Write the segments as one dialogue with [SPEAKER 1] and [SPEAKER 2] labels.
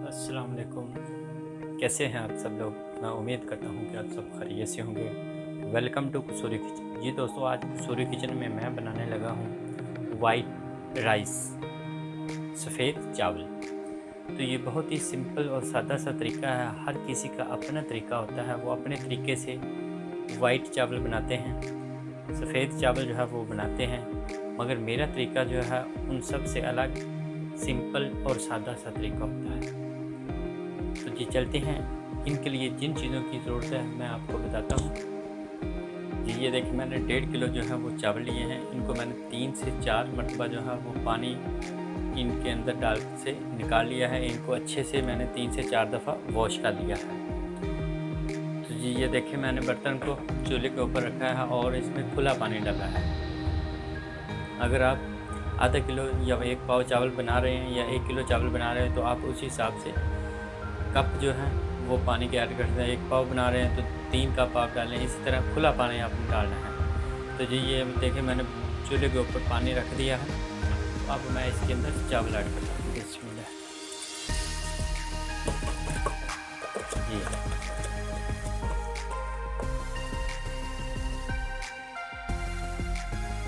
[SPEAKER 1] अस्सलाम वालेकुम। कैसे हैं आप सब लोग? मैं उम्मीद करता हूँ कि आप सब खैरियत से होंगे। Welcome to Kasuri kitchen. जी दोस्तों, आज कसूरी किचन में मैं बनाने लगा हूँ वाइट राइस, सफ़ेद चावल। तो ये बहुत ही सिंपल और सादा सा तरीका है। हर किसी का अपना तरीका होता है, वो अपने तरीके से वाइट चावल बनाते हैं, सफ़ेद चावल जो है वो बनाते हैं। मगर मेरा तरीका जो है उन सब से अलग, सिंपल और सादा सा तरीका होता है। तो जी चलते हैं। इनके लिए जिन चीज़ों की ज़रूरत है मैं आपको बताता हूँ। जी ये देखिए, मैंने 1.5 किलो जो है वो चावल लिए हैं। इनको मैंने 3 से 4 मरतबा जो है वो पानी इनके अंदर डाल से निकाल लिया है। इनको अच्छे से मैंने 3 से 4 दफ़ा वॉश कर लिया है। तो जी ये देखिए, मैंने बर्तन को चूल्हे के ऊपर रखा है और इसमें खुला पानी डाला है। अगर आप आधा किलो या 1 पाव चावल बना रहे हैं या 1 किलो चावल बना रहे हैं तो आप उस हिसाब से कप जो है वो पानी के ऐड कर दें। 1 पाव बना रहे हैं तो 3 कप आप डालें। इसी तरह खुला पानी आपने डालना है। तो जी ये देखिए, मैंने चूल्हे के ऊपर पानी रख दिया है। तो अब मैं इसके अंदर चावल ऐड करता हूँ। बिस्मिल्लाह। जी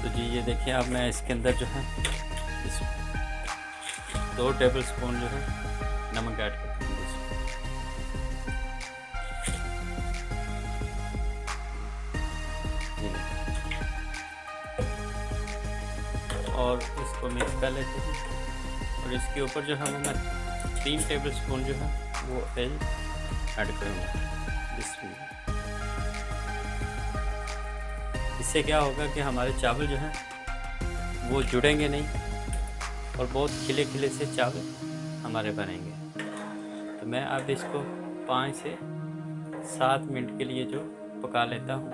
[SPEAKER 1] तो जी ये देखिए, अब मैं इसके अंदर जो है 2 टेबल स्पून जो है नमक ऐड करता हूँ। और इसको मिक्स कर लेते हैं। और इसके ऊपर जो है वो मैं 3 टेबल स्पून जो है वो ऑयल ऐड करूँगा। बिस्मिल्लाह। इससे क्या होगा कि हमारे चावल जो हैं वो जुड़ेंगे नहीं और बहुत खिले खिले से चावल हमारे बनेंगे। तो मैं अब इसको 5 से 7 मिनट के लिए जो पका लेता हूँ,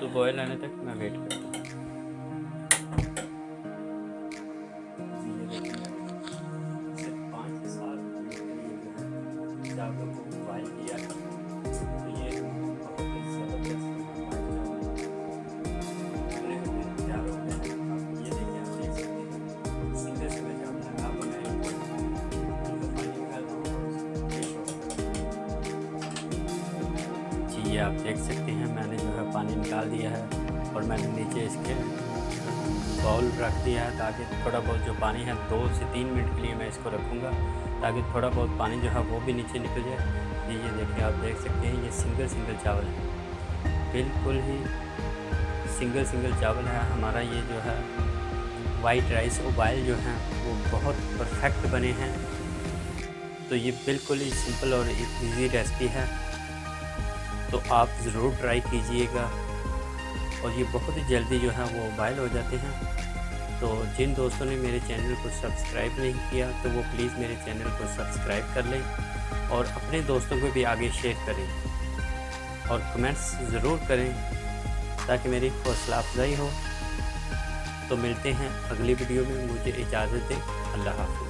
[SPEAKER 1] तो बॉयल आने तक मैं वेट करता हूँ। चावलों को बॉयल किया है, तो ये बहुत ही ज़बरदस्त पूरे होते हैं, तैयार होते हैं। आप ये देखिए, आप देख सकते हैं सीधे सीधे चावल है। आप बनाए इनको पानी निकाल जी, ये आप देख सकते हैं मैंने जो है पानी निकाल दिया है और मैंने नीचे इसके बाउल रख दिया है, ताकि थोड़ा बहुत जो पानी है 2 से 3 मिनट के लिए मैं इसको रखूँगा, ताकि थोड़ा बहुत पानी जो है वो भी नीचे निकल जाए। ये देखिए, आप देख सकते हैं ये सिंगल सिंगल चावल है, बिल्कुल ही सिंगल सिंगल चावल है हमारा। ये जो है वाइट राइस उबाइल जो हैं वो बहुत परफेक्ट बने हैं। तो ये बिल्कुल ही सिंपल और इजी रेसिपी है, तो आप ज़रूर ट्राई कीजिएगा। और ये बहुत ही जल्दी जो है वो उबाइल हो जाते हैं। तो जिन दोस्तों ने मेरे चैनल को सब्सक्राइब नहीं किया तो वो प्लीज़ मेरे चैनल को सब्सक्राइब कर लें और अपने दोस्तों को भी आगे शेयर करें और कमेंट्स ज़रूर करें, ताकि मेरी हौसला अफजाई हो। तो मिलते हैं अगली वीडियो में। मुझे इजाज़त दें। अल्लाह हाफ़िज़।